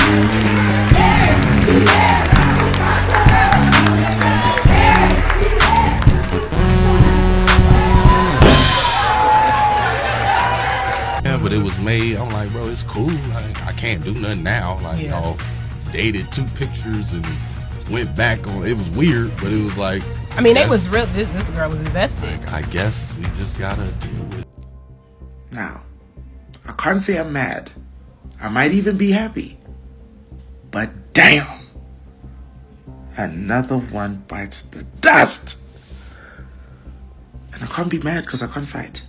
Yeah, but it was made. I'm like, bro, it's cool. Like, I can't do nothing now. Like, you know, dated 2 pictures and went back on. It was weird, but it was like. I mean, it was real. This girl was invested. Like, I guess we just gotta deal with it. Now, I can't say I'm mad. I might even be happy. But damn, another one bites the dust. And I can't be mad because I can't fight.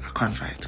I can't fight.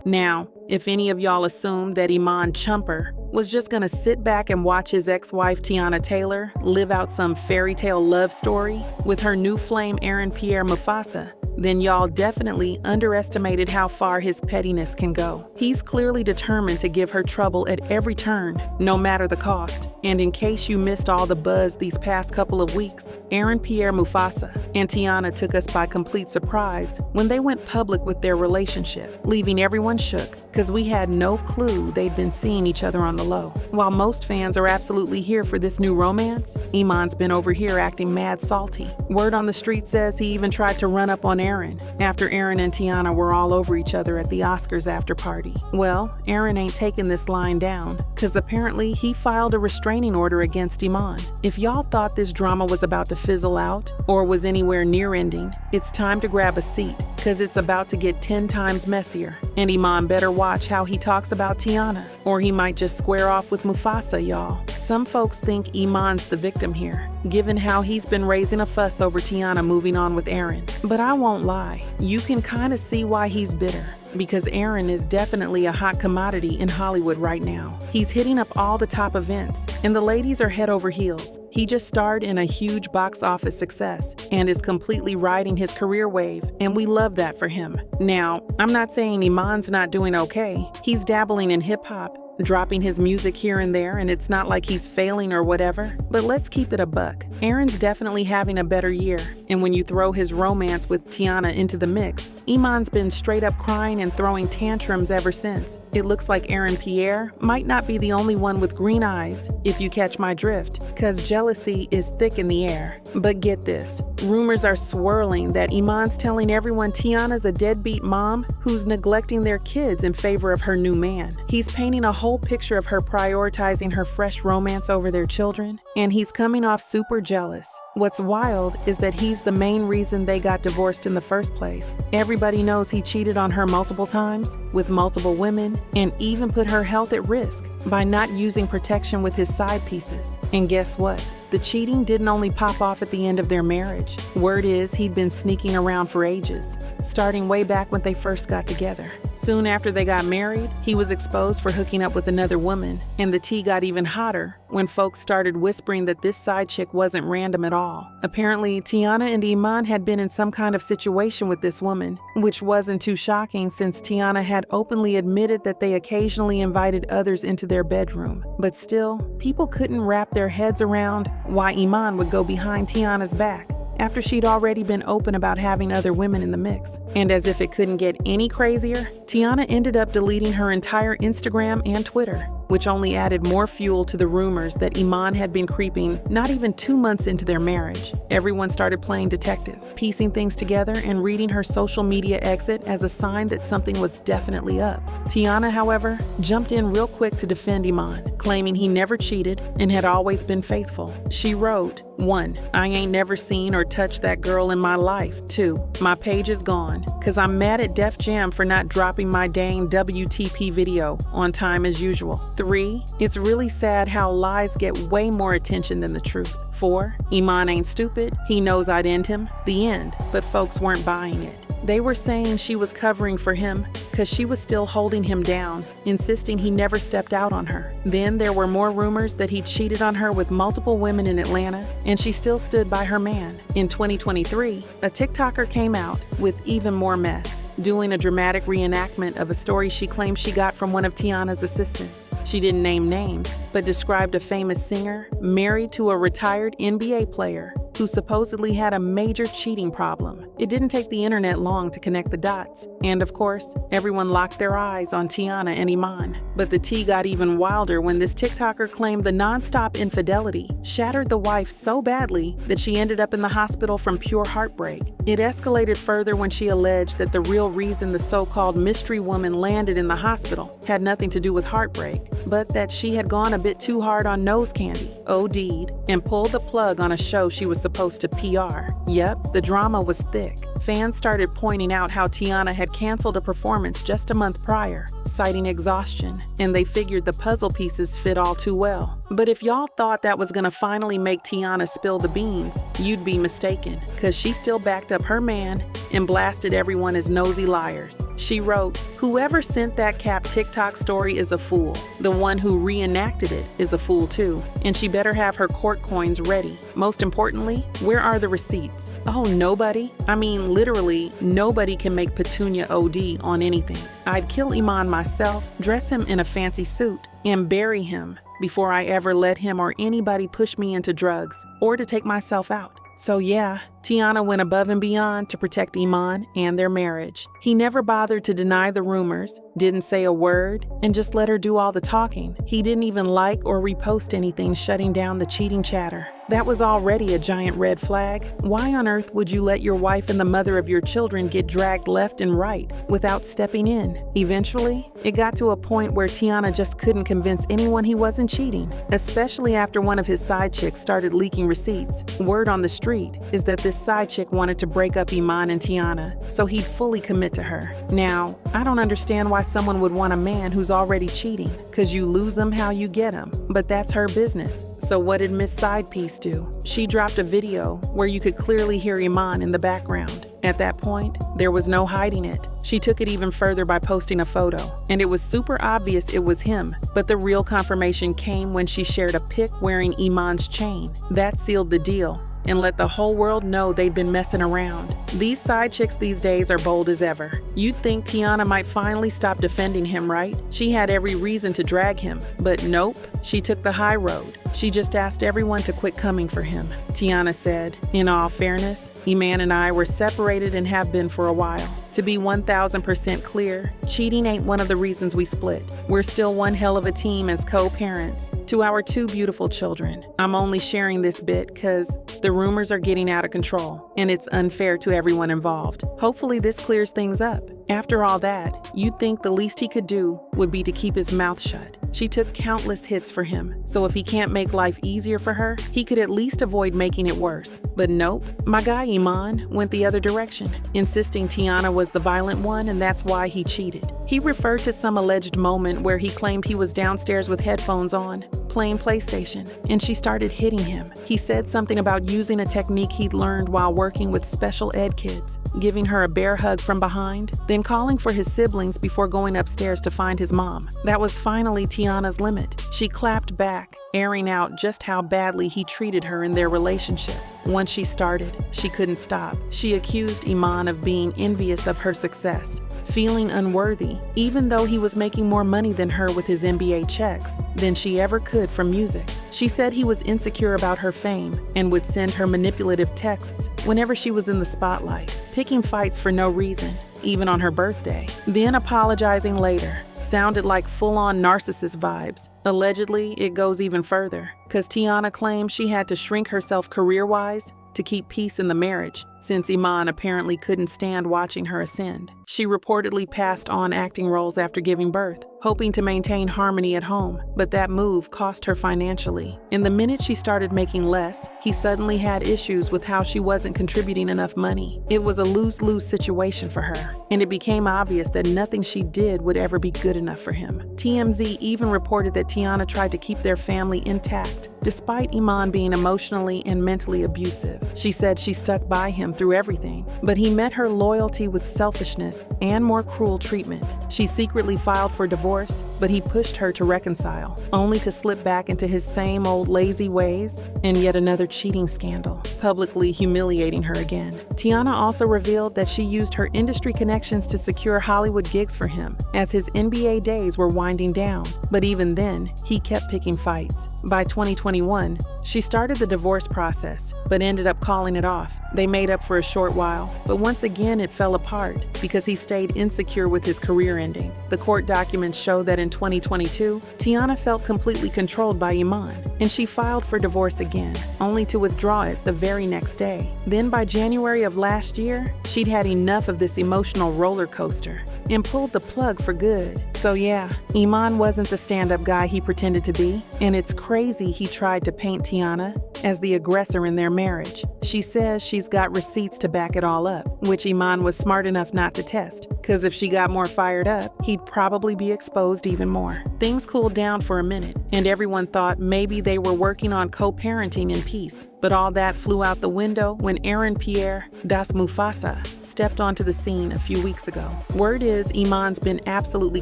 Now, if any of y'all assumed that Iman Chumper was just gonna sit back and watch his ex-wife Tiana Taylor live out some fairy tale love story with her new flame Aaron Pierre Mufasa, then y'all definitely underestimated how far his pettiness can go. He's clearly determined to give her trouble at every turn, no matter the cost. And in case you missed all the buzz these past couple of weeks, Aaron Pierre Mufasa and Tiana took us by complete surprise when they went public with their relationship, leaving everyone shook because we had no clue they'd been seeing each other on the low. While most fans are absolutely here for this new romance, Iman's been over here acting mad salty. Word on the street says he even tried to run up on Aaron after Aaron and Tiana were all over each other at the Oscars after party. Well, Aaron ain't taking this line down because apparently he filed a restraining order against Iman. If y'all thought this drama was about to fizzle out or was anywhere near ending, it's time to grab a seat because it's about to get 10 times messier. And Iman better watch how he talks about Tiana, or he might just square off with Mufasa, y'all. Some folks think Iman's the victim here, given how he's been raising a fuss over Tiana moving on with Aaron. But I won't lie, you can kind of see why he's bitter. Because Aaron is definitely a hot commodity in Hollywood right now. He's hitting up all the top events, and the ladies are head over heels. He just starred in a huge box office success and is completely riding his career wave, and we love that for him. Now, I'm not saying Iman's not doing okay. He's dabbling in hip-hop, dropping his music here and there, and it's not like he's failing or whatever, but let's keep it a buck. Aaron's definitely having a better year, and when you throw his romance with Tiana into the mix, Iman's been straight up crying and throwing tantrums ever since. It looks like Aaron Pierre might not be the only one with green eyes, if you catch my drift, cause jealousy is thick in the air. But get this, rumors are swirling that Iman's telling everyone Tiana's a deadbeat mom who's neglecting their kids in favor of her new man. He's painting a whole picture of her prioritizing her fresh romance over their children, and he's coming off super jealous. What's wild is that he's the main reason they got divorced in the first place. Everybody knows he cheated on her multiple times, with multiple women, and even put her health at risk by not using protection with his side pieces. And guess what? The cheating didn't only pop off at the end of their marriage. Word is he'd been sneaking around for ages, starting way back when they first got together. Soon after they got married, he was exposed for hooking up with another woman, and the tea got even hotter when folks started whispering that this side chick wasn't random at all. Apparently, Tiana and Iman had been in some kind of situation with this woman, which wasn't too shocking since Tiana had openly admitted that they occasionally invited others into their bedroom. But still, people couldn't wrap their heads around why Iman would go behind Tiana's back after she'd already been open about having other women in the mix. And as if it couldn't get any crazier, Tiana ended up deleting her entire Instagram and Twitter, which only added more fuel to the rumors that Iman had been creeping not even 2 months into their marriage. Everyone started playing detective, piecing things together and reading her social media exit as a sign that something was definitely up. Tiana, however, jumped in real quick to defend Iman, claiming he never cheated and had always been faithful. She wrote, 1. I ain't never seen or touched that girl in my life. 2. My page is gone, cause I'm mad at Def Jam for not dropping my dang WTP video on time as usual. 3. It's really sad how lies get way more attention than the truth. 4. Iman ain't stupid. He knows I'd end him. The end. But folks weren't buying it. They were saying she was covering for him because she was still holding him down, insisting he never stepped out on her. Then there were more rumors that he cheated on her with multiple women in Atlanta, and she still stood by her man. In 2023, a TikToker came out with even more mess, doing a dramatic reenactment of a story she claimed she got from one of Tiana's assistants. She didn't name names, but described a famous singer married to a retired NBA player who supposedly had a major cheating problem. It didn't take the internet long to connect the dots. And of course, everyone locked their eyes on Tiana and Iman. But the tea got even wilder when this TikToker claimed the nonstop infidelity shattered the wife so badly that she ended up in the hospital from pure heartbreak. It escalated further when she alleged that the real reason the so-called mystery woman landed in the hospital had nothing to do with heartbreak, but that she had gone a bit too hard on nose candy, OD'd, and pulled the plug on a show she was supposed to PR. Yep, the drama was thick. Fans started pointing out how Tiana had canceled a performance just a month prior, citing exhaustion, and they figured the puzzle pieces fit all too well. But if y'all thought that was gonna finally make Tiana spill the beans, you'd be mistaken, cause she still backed up her man and blasted everyone as nosy liars. She wrote, "Whoever sent that cap TikTok story is a fool. The one who reenacted it is a fool too, and she better have her court coins ready. Most importantly, where are the receipts?" Oh, nobody? I mean, literally, nobody can make Petunia OD on anything. I'd kill Iman myself, dress him in a fancy suit, and bury him before I ever let him or anybody push me into drugs or to take myself out. So yeah, Tiana went above and beyond to protect Iman and their marriage. He never bothered to deny the rumors, didn't say a word, and just let her do all the talking. He didn't even like or repost anything shutting down the cheating chatter. That was already a giant red flag. Why on earth would you let your wife and the mother of your children get dragged left and right without stepping in? Eventually, it got to a point where Tiana just couldn't convince anyone he wasn't cheating, especially after one of his side chicks started leaking receipts. Word on the street is that this side chick wanted to break up Iman and Tiana, so he'd fully commit to her. Now, I don't understand why someone would want a man who's already cheating, cause you lose him how you get him, but that's her business. So what did Miss Side Piece do? She dropped a video where you could clearly hear Iman in the background. At that point, there was no hiding it. She took it even further by posting a photo, and it was super obvious it was him, but the real confirmation came when she shared a pic wearing Iman's chain. That sealed the deal and let the whole world know they'd been messing around. These side chicks these days are bold as ever. You'd think Tiana might finally stop defending him, right? She had every reason to drag him, but nope, she took the high road. She just asked everyone to quit coming for him. Tiana said, "In all fairness, Iman and I were separated and have been for a while. To be 1000% clear, cheating ain't one of the reasons we split. We're still one hell of a team as co-parents to our 2 beautiful children. I'm only sharing this bit because the rumors are getting out of control, and it's unfair to everyone involved. Hopefully this clears things up." After all that, you'd think the least he could do would be to keep his mouth shut. She took countless hits for him, so if he can't make life easier for her, he could at least avoid making it worse. But nope, my guy Iman went the other direction, insisting Tiana was the violent one and that's why he cheated. He referred to some alleged moment where he claimed he was downstairs with headphones on, playing PlayStation, and she started hitting him. He said something about using a technique he'd learned while working with special ed kids, giving her a bear hug from behind, then calling for his siblings before going upstairs to find his mom. That was finally Tiana's limit. She clapped back, airing out just how badly he treated her in their relationship. Once she started, she couldn't stop. She accused Iman of being envious of her success, feeling unworthy, even though he was making more money than her with his NBA checks than she ever could from music. She said he was insecure about her fame and would send her manipulative texts whenever she was in the spotlight, picking fights for no reason, even on her birthday, then apologizing later. Sounded like full-on narcissist vibes. Allegedly, it goes even further, because Tiana claims she had to shrink herself career-wise to keep peace in the marriage, since Iman apparently couldn't stand watching her ascend. She reportedly passed on acting roles after giving birth, hoping to maintain harmony at home, but that move cost her financially. And the minute she started making less, he suddenly had issues with how she wasn't contributing enough money. It was a lose-lose situation for her, and it became obvious that nothing she did would ever be good enough for him. TMZ even reported that Tiana tried to keep their family intact, despite Iman being emotionally and mentally abusive. She said she stuck by him through everything, but he met her loyalty with selfishness and more cruel treatment. She secretly filed for divorce, but he pushed her to reconcile, only to slip back into his same old lazy ways and yet another cheating scandal, publicly humiliating her again. Tiana also revealed that she used her industry connections to secure Hollywood gigs for him as his NBA days were winding down, but even then, he kept picking fights. By 2021, she started the divorce process, but ended up calling it off. They made up for a short while, but once again it fell apart because he stayed insecure with his career ending. The court documents show that in 2022, Tiana felt completely controlled by Iman, and she filed for divorce again, only to withdraw it the very next day. Then by January of last year, she'd had enough of this emotional roller coaster and pulled the plug for good. So yeah, Iman wasn't the stand-up guy he pretended to be, and it's crazy he tried to paint Tiana as the aggressor in their marriage. She says she's got receipts to back it all up, which Iman was smart enough not to test, because if she got more fired up, he'd probably be exposed even more. Things cooled down for a minute, and everyone thought maybe they were working on co-parenting in peace. But all that flew out the window when Aaron Pierre Mufasa stepped onto the scene a few weeks ago. Word is Iman's been absolutely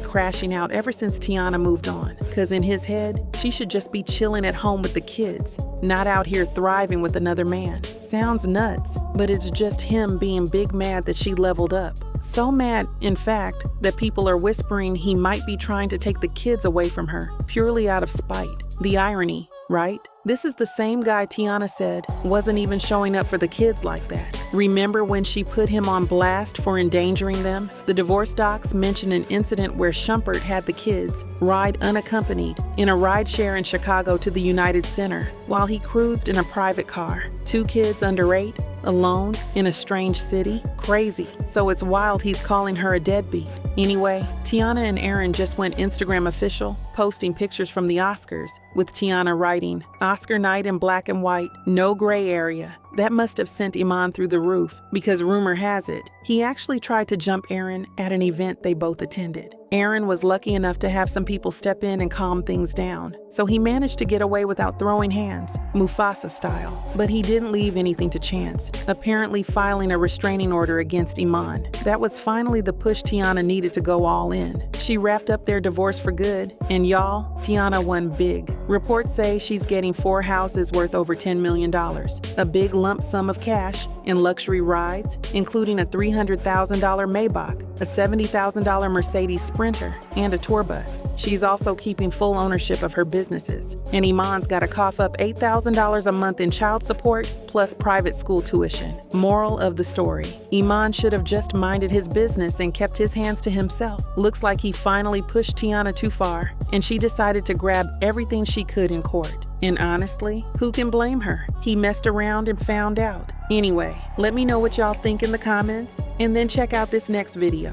crashing out ever since Tiana moved on, because in his head, she should just be chilling at home with the kids, not out here thriving with another man. Sounds nuts, but it's just him being big mad that she leveled up. So mad, in fact, that people are whispering he might be trying to take the kids away from her, purely out of spite. The irony, right? This is the same guy Tiana said wasn't even showing up for the kids like that. Remember when she put him on blast for endangering them? The divorce docs mention an incident where Chumper had the kids ride unaccompanied in a rideshare in Chicago to the United Center while he cruised in a private car. 2 kids under 8, alone, in a strange city? Crazy. So it's wild he's calling her a deadbeat. Anyway, Tiana and Aaron just went Instagram official, posting pictures from the Oscars, with Tiana writing, "Oscar night in black and white, no gray area." That must have sent Iman through the roof, because rumor has it, he actually tried to jump Aaron at an event they both attended. Aaron was lucky enough to have some people step in and calm things down, so he managed to get away without throwing hands, Mufasa style. But he didn't leave anything to chance, apparently filing a restraining order against Iman. That was finally the push Tiana needed to go all in. She wrapped up their divorce for good, and y'all, Tiana won big. Reports say she's getting 4 houses worth over $10 million, a big lump sum of cash, and luxury rides, including a $300,000 Maybach, a $70,000 Mercedes Sprinter, and a tour bus. She's also keeping full ownership of her businesses, and Iman's got to cough up $8,000 a month in child support plus private school tuition. Moral of the story: Iman should have just minded his business and kept his hands to himself. Looks like he finally pushed Tiana too far, and she decided to grab everything she could in court. And honestly, who can blame her? He messed around and found out. Anyway, let me know what y'all think in the comments, and then check out this next video.